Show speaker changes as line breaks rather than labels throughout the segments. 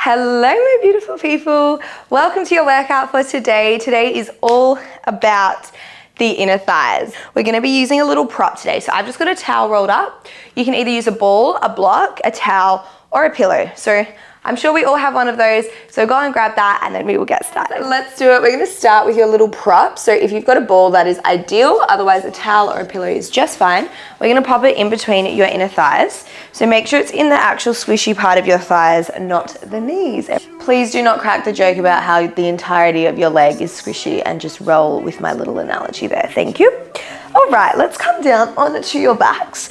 Hello, my beautiful people. Welcome to your workout for today. Today is all about the inner thighs. We're gonna be using a little prop today. So I've just got a towel rolled up. You can either use a ball, a block, a towel, or a pillow. So I'm sure we all have one of those. So go and grab that and then we will get started. Let's do it. We're gonna start with your little prop. So if you've got a ball, that is ideal. Otherwise a towel or a pillow is just fine. We're gonna pop it in between your inner thighs. So make sure it's in the actual squishy part of your thighs, not the knees. Please do not crack the joke about how the entirety of your leg is squishy and just roll with my little analogy there. Thank you. All right, let's come down onto your backs.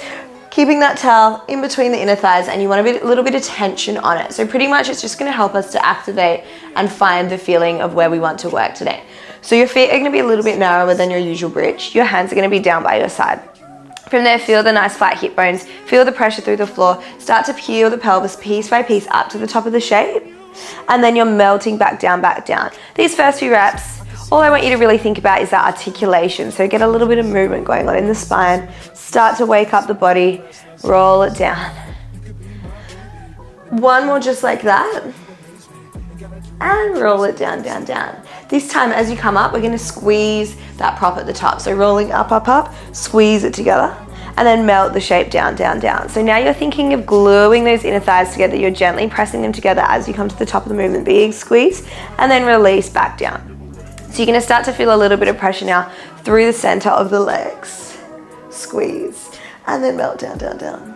Keeping that towel in between the inner thighs, and you want a little bit of tension on it. So pretty much it's just gonna help us to activate and find the feeling of where we want to work today. So your feet are gonna be a little bit narrower than your usual bridge. Your hands are gonna be down by your side. From there, feel the nice flat hip bones, feel the pressure through the floor, start to peel the pelvis piece by piece up to the top of the shape, and then you're melting back down, back down. These first few reps, all I want you to really think about is that articulation. So get a little bit of movement going on in the spine, start to wake up the body, roll it down. One more just like that, and roll it down, down, down. This time as you come up, we're gonna squeeze that prop at the top. So rolling up, up, up, squeeze it together, and then melt the shape down, down, down. So now you're thinking of gluing those inner thighs together. You're gently pressing them together as you come to the top of the movement. Big squeeze, and then release back down. So you're gonna start to feel a little bit of pressure now through the center of the legs. Squeeze, and then melt down, down, down.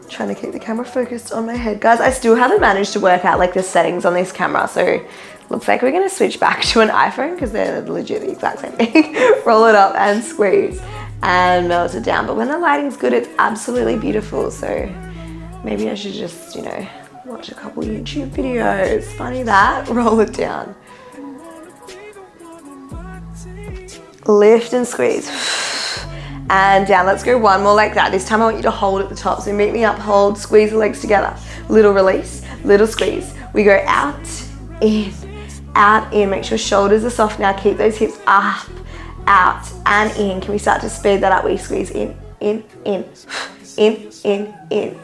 Trying to keep the camera focused on my head. Guys, I still haven't managed to work out like the settings on this camera, so looks like we're gonna switch back to an iPhone because they're legit the exact same thing. Roll it up and squeeze and melt it down. But when the lighting's good, it's absolutely beautiful. So maybe I should just, watch a couple YouTube videos. Funny that, roll it down. Lift and squeeze. And down, let's go one more like that. This time I want you to hold at the top. So meet me up, hold, squeeze the legs together. Little release, little squeeze. We go out, in, make sure shoulders are soft now. Keep those hips up, out, and in. Can we start to speed that up? We squeeze in, in, in.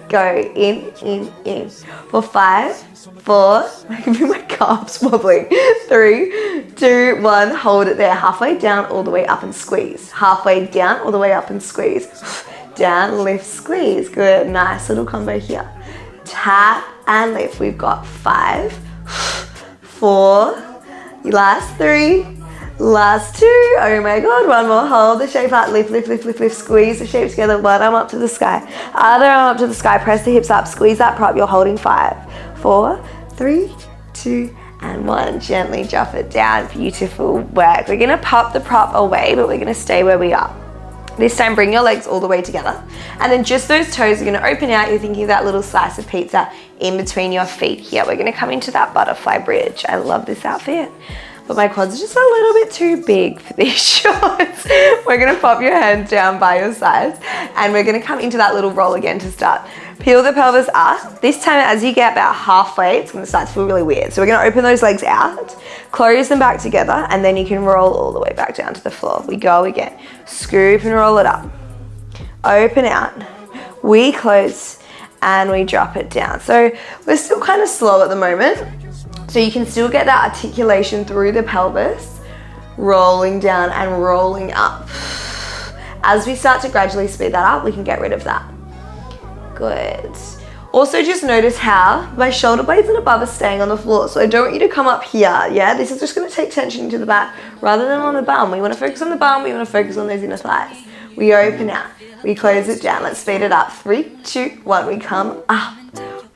Go in. For 5, 4, I can feel my calves wobbling. 3, 2, 1, hold it there. Halfway down, all the way up and squeeze. Halfway down, all the way up and squeeze. Down, lift, squeeze. Good, nice little combo here. Tap and lift. We've got 5, 4, last 3, last 2, oh my God, one more, hold the shape out, lift, squeeze the shape together, one arm up to the sky, other arm up to the sky, press the hips up, squeeze that prop, you're holding 5, 4, 3, 2, and 1, gently drop it down, beautiful work. We're gonna pop the prop away, but we're gonna stay where we are. This time, bring your legs all the way together. And then just those toes are gonna open out. You're thinking of that little slice of pizza in between your feet here. We're gonna come into that butterfly bridge. I love this outfit, but my quads are just a little bit too big for these shorts. We're gonna pop your hands down by your sides and we're gonna come into that little roll again to start. Peel the pelvis up. This time as you get about halfway, it's gonna start to feel really weird. So we're gonna open those legs out, close them back together, and then you can roll all the way back down to the floor. We go again. Scoop and roll it up. Open out. We close and we drop it down. So we're still kind of slow at the moment. So you can still get that articulation through the pelvis, rolling down and rolling up. As we start to gradually speed that up, we can get rid of that. Good. Also just notice how my shoulder blades and above are staying on the floor. So I don't want you to come up here, yeah? This is just gonna take tension into the back rather than on the bum. We wanna focus on the bum, we wanna focus on those inner thighs. We open out, we close it down. Let's speed it up. 3, 2, 1, we come up,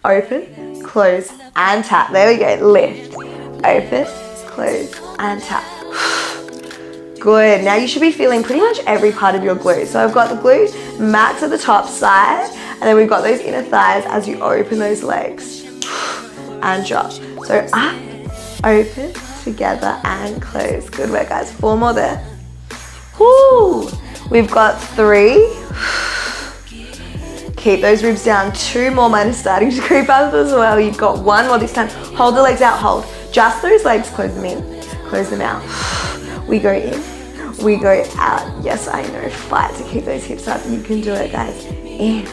open, close, and tap. There we go, lift, open, close, and tap. Good, now you should be feeling pretty much every part of your glute. So I've got the glute max at the top side, and then we've got those inner thighs as you open those legs and drop. So up, open, together, and close. Good work, guys. 4 more there. Woo! We've got 3. Keep those ribs down. 2 more, mine is starting to creep up as well. You've got 1 more this time. Hold the legs out, hold. Just those legs, close them in, close them out. We go in, we go out. Yes, I know, fight to keep those hips up. You can do it, guys. In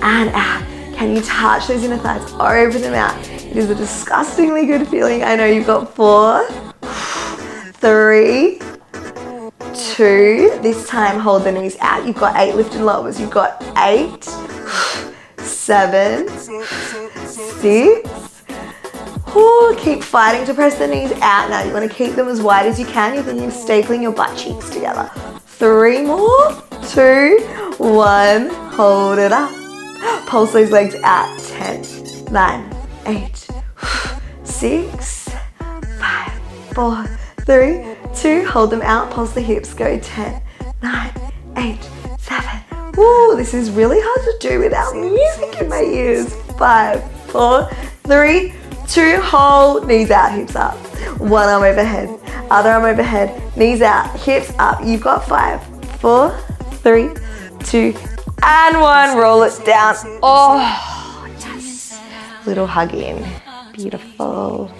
and out. Can you touch those inner thighs? Open them out. It is a disgustingly good feeling. I know. You've got 4, 3, 2. This time hold the knees out. You've got 8 lift and lowers. You've got 8, 7, 6. Ooh, keep fighting to press the knees out now. You want to keep them as wide as you can. You're thinking of stapling your butt cheeks together. 3 more, 2, 1. Hold it up. Pulse those legs out. 10, 9, 8, 6, 5, 4, 3, 2. Hold them out. Pulse the hips. Go 10, 9, 8, 7. Ooh, this is really hard to do without music in my ears. 5, 4, 3, 2, hold, knees out, hips up. One arm overhead, other arm overhead, knees out, hips up. You've got 5, 4, 3, 2, and 1. Roll it down. Oh, yes. Little hug in. Beautiful.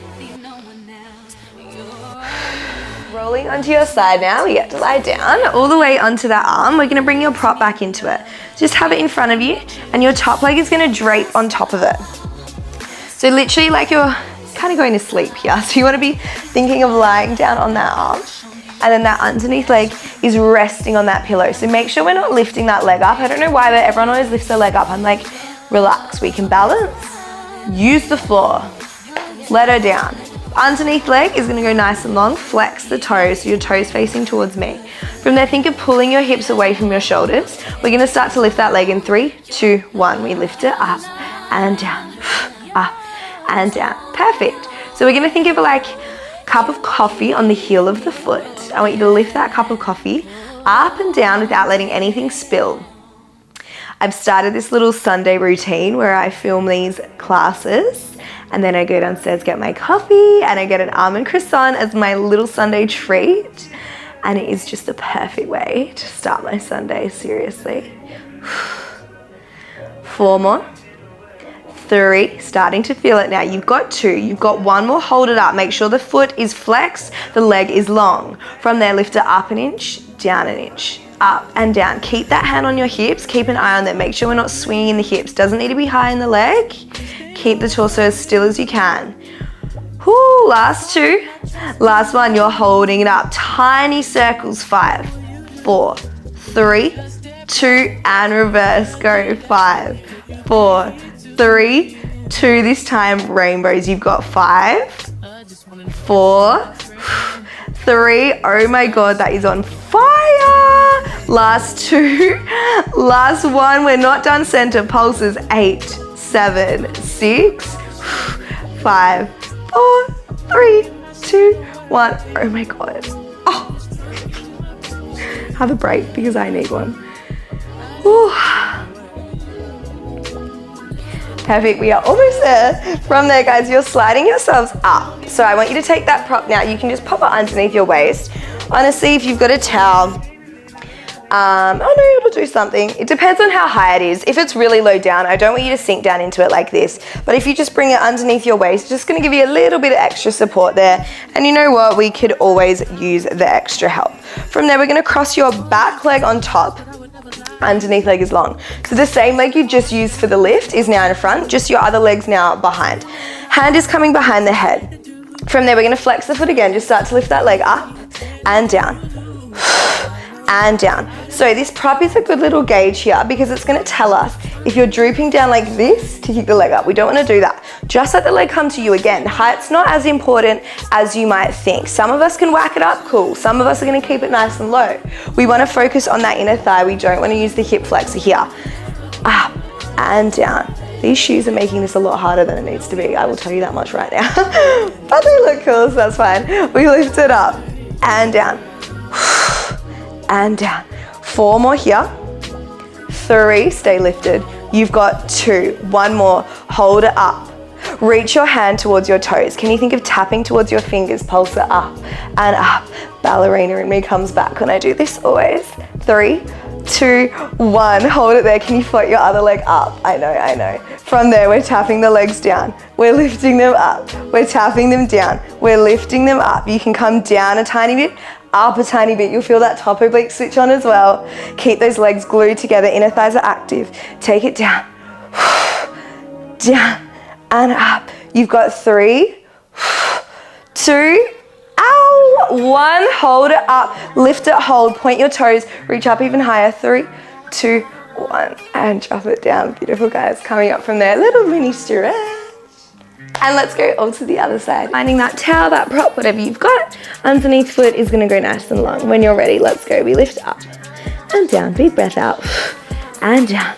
Rolling onto your side now. We get to lie down all the way onto that arm. We're going to bring your prop back into it. Just have it in front of you, and your top leg is going to drape on top of it. So literally like you're kind of going to sleep here. So you want to be thinking of lying down on that arm, and then that underneath leg is resting on that pillow. So make sure we're not lifting that leg up. I don't know why, but everyone always lifts their leg up. I'm like, relax, we can balance. Use the floor. Let her down. Underneath leg is going to go nice and long. Flex the toes, so your toes facing towards me. From there, think of pulling your hips away from your shoulders. We're going to start to lift that leg in 3, 2, 1. We lift it up and down, up and down. Perfect. So we're going to think of like a cup of coffee on the heel of the foot. I want you to lift that cup of coffee up and down without letting anything spill. I've started this little Sunday routine where I film these classes, and then I go downstairs, get my coffee, and I get an almond croissant as my little Sunday treat. And it is just the perfect way to start my Sunday, seriously. 4 more. 3, starting to feel it now. You've got 2, you've got 1 more. Hold it up. Make sure the foot is flexed, the leg is long. From there, lift it up an inch, down an inch, up and down. Keep that hand on your hips. Keep an eye on them. Make sure we're not swinging the hips. Doesn't need to be high in the leg. Keep the torso as still as you can. Whoo, last 2. Last 1, you're holding it up. Tiny circles. 5, 4, 3, 2, and reverse. Go 5, 4, 3, 2. This time rainbows. You've got 5, 4, 3. Oh my God, that is on fire. Last 2, last 1. We're not done. Center pulses. 8, 7, 6, 5, 4, 3, 2, 1. Oh my God. Oh. Have a break because I need one. Ooh. Perfect, we are almost there. From there, guys, you're sliding yourselves up. So I want you to take that prop now. You can just pop it underneath your waist. Honestly, if you've got a towel, oh no, it'll do something. It depends on how high it is. If it's really low down, I don't want you to sink down into it like this. But if you just bring it underneath your waist, it's just gonna give you a little bit of extra support there. And you know what? We could always use the extra help. From there, we're gonna cross your back leg on top. Underneath leg is long. So the same leg you just used for the lift is now in front, just your other leg's now behind. Hand is coming behind the head. From there, we're gonna flex the foot again. Just start to lift that leg up and down. And down. So this prop is a good little gauge here because it's gonna tell us if you're drooping down like this to kick the leg up. We don't wanna do that. Just let the leg come to you again. Height's not as important as you might think. Some of us can whack it up, cool. Some of us are gonna keep it nice and low. We wanna focus on that inner thigh. We don't wanna use the hip flexor here. Up and down. These shoes are making this a lot harder than it needs to be. I will tell you that much right now. But they look cool, so that's fine. We lift it up and down. And down. 4 more here. 3, stay lifted. You've got 2, 1 more. Hold it up. Reach your hand towards your toes. Can you think of tapping towards your fingers? Pulse it up and up. Ballerina in me comes back when I do this always. 3, 2, 1. Hold it there. Can you float your other leg up? I know. From there, we're tapping the legs down. We're lifting them up. We're tapping them down. We're lifting them up. You can come down a tiny bit, up a tiny bit. You'll feel that top oblique switch on as well. Keep those legs glued together. Inner thighs are active. Take it down. Down and up. You've got 3, 2, ow, 1, hold it up, lift it, hold, point your toes, reach up even higher, 3, 2, 1, and drop it down. Beautiful, guys. Coming up from there, little mini stretch. And let's go all to the other side. Finding that towel, that prop, whatever you've got, underneath foot is gonna go nice and long. When you're ready, let's go. We lift up and down, big breath out, and down.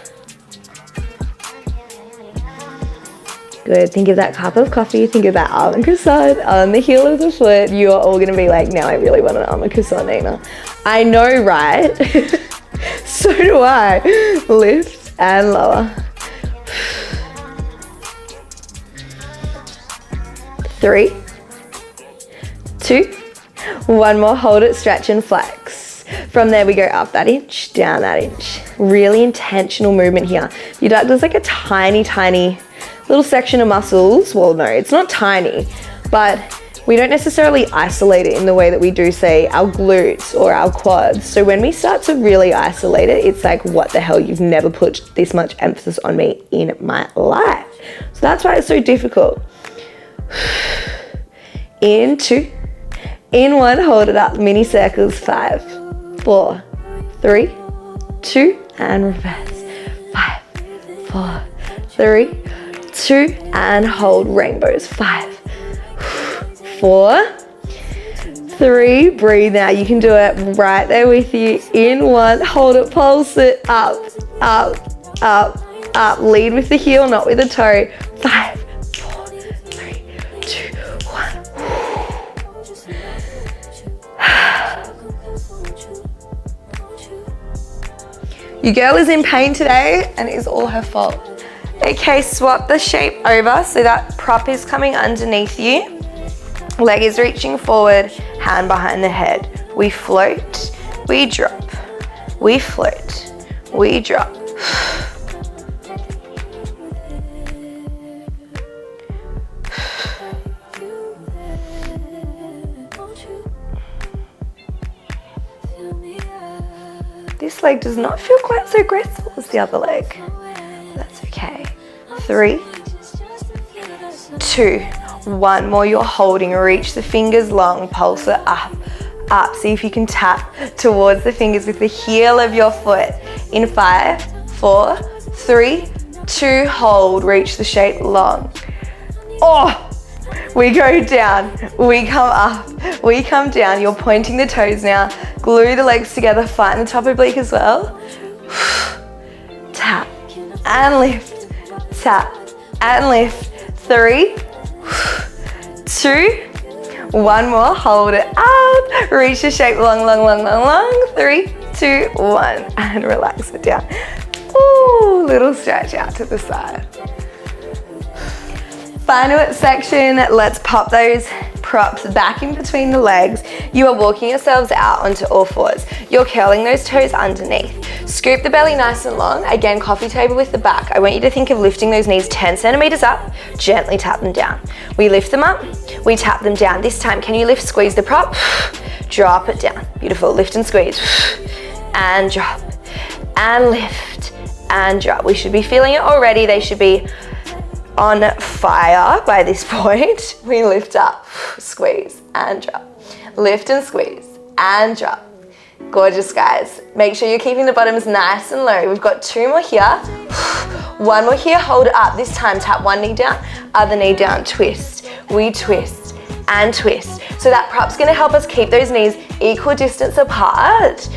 Good, think of that cup of coffee, think of that almond croissant on the heel of the foot. You are all gonna be like, now I really want an almond croissant, Nina. I know, right? So do I. Lift and lower. 3, 2, 1 more, hold it, stretch and flex. From there we go up that inch, down that inch. Really intentional movement here. Your adductors like a tiny, tiny little section of muscles. Well, no, it's not tiny, but we don't necessarily isolate it in the way that we do, say, our glutes or our quads. So when we start to really isolate it, it's like, what the hell, you've never put this much emphasis on me in my life. So that's why it's so difficult. In 2, in 1, hold it up, mini circles, 5, 4, 3, 2, and reverse, 5, 4, 3, 2, and hold, rainbows, 5, 4, 3, breathe now, you can do it right there with you, in 1, hold it, pulse it, up, up, up, up, lead with the heel, not with the toe, 5, 4, 3, 2, 1. Your girl is in pain today and it is all her fault. Okay, swap the shape over so that prop is coming underneath you. Leg is reaching forward, hand behind the head. We float, we drop, we float, we drop. This leg does not feel quite so graceful as the other leg. That's okay. 3, 2, 1 more. You're holding. Reach the fingers long. Pulse it up, up. See if you can tap towards the fingers with the heel of your foot. In 5, 4, 3, 2, hold. Reach the shape long. Oh! We go down, we come up, we come down. You're pointing the toes now. Glue the legs together, find the top oblique as well. Tap and lift, tap and lift. 3, 2, 1 more, hold it up. Reach the shape long, long, long, long, long. 3, 2, 1, and relax it down. Ooh, little stretch out to the side. Final section, let's pop those props back in between the legs. You are walking yourselves out onto all fours. You're curling those toes underneath. Scoop the belly nice and long. Again, coffee table with the back. I want you to think of lifting those knees 10 centimeters up, gently tap them down. We lift them up, we tap them down. This time, can you lift, squeeze the prop, drop it down. Beautiful, lift and squeeze, and drop, and lift, and drop. We should be feeling it already. They should be on fire by this point. We lift up, squeeze and drop, lift and squeeze and drop. Gorgeous, guys. Make sure you're keeping the bottoms nice and low. We've got 2 more here, 1 more here, hold it up. This time tap one knee down, other knee down, twist. We twist and twist. So that prop's gonna help us keep those knees equal distance apart.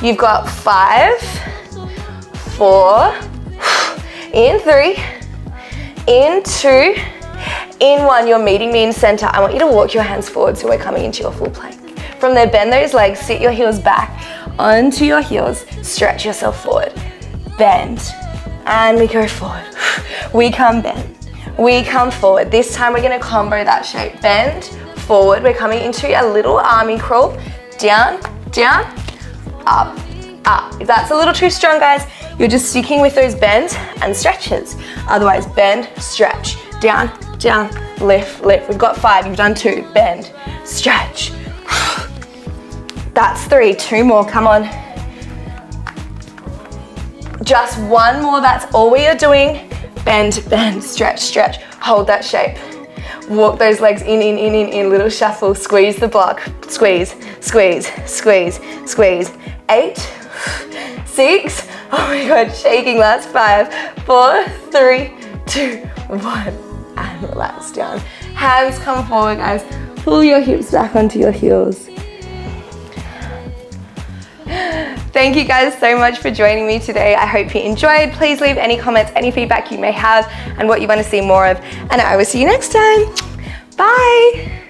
You've got 5, 4, in 3, in 2, in 1, you're meeting me in center. I want you to walk your hands forward so we're coming into your full plank. From there, bend those legs, sit your heels back onto your heels, stretch yourself forward, bend, and we go forward. We come bend, we come forward. This time we're gonna combo that shape. Bend, forward, we're coming into a little army crawl, down, down, up, up. If that's a little too strong, guys, you're just sticking with those bends and stretches. Otherwise, bend, stretch, down, down, lift, lift. We've got 5, you've done 2, bend, stretch. That's 3, 2 more, come on. Just 1 more, that's all we are doing. bend, bend, stretch, stretch. Hold that shape. Walk those legs in, little shuffle. Squeeze the block. Squeeze, squeeze, squeeze, squeeze. 8, 6, oh my God, shaking. Last 5, 4, 3, 2, 1. And relax down. Hands come forward, guys. Pull your hips back onto your heels. Thank you guys so much for joining me today. I hope you enjoyed. Please leave any comments, any feedback you may have, and what you want to see more of. And I will see you next time. Bye.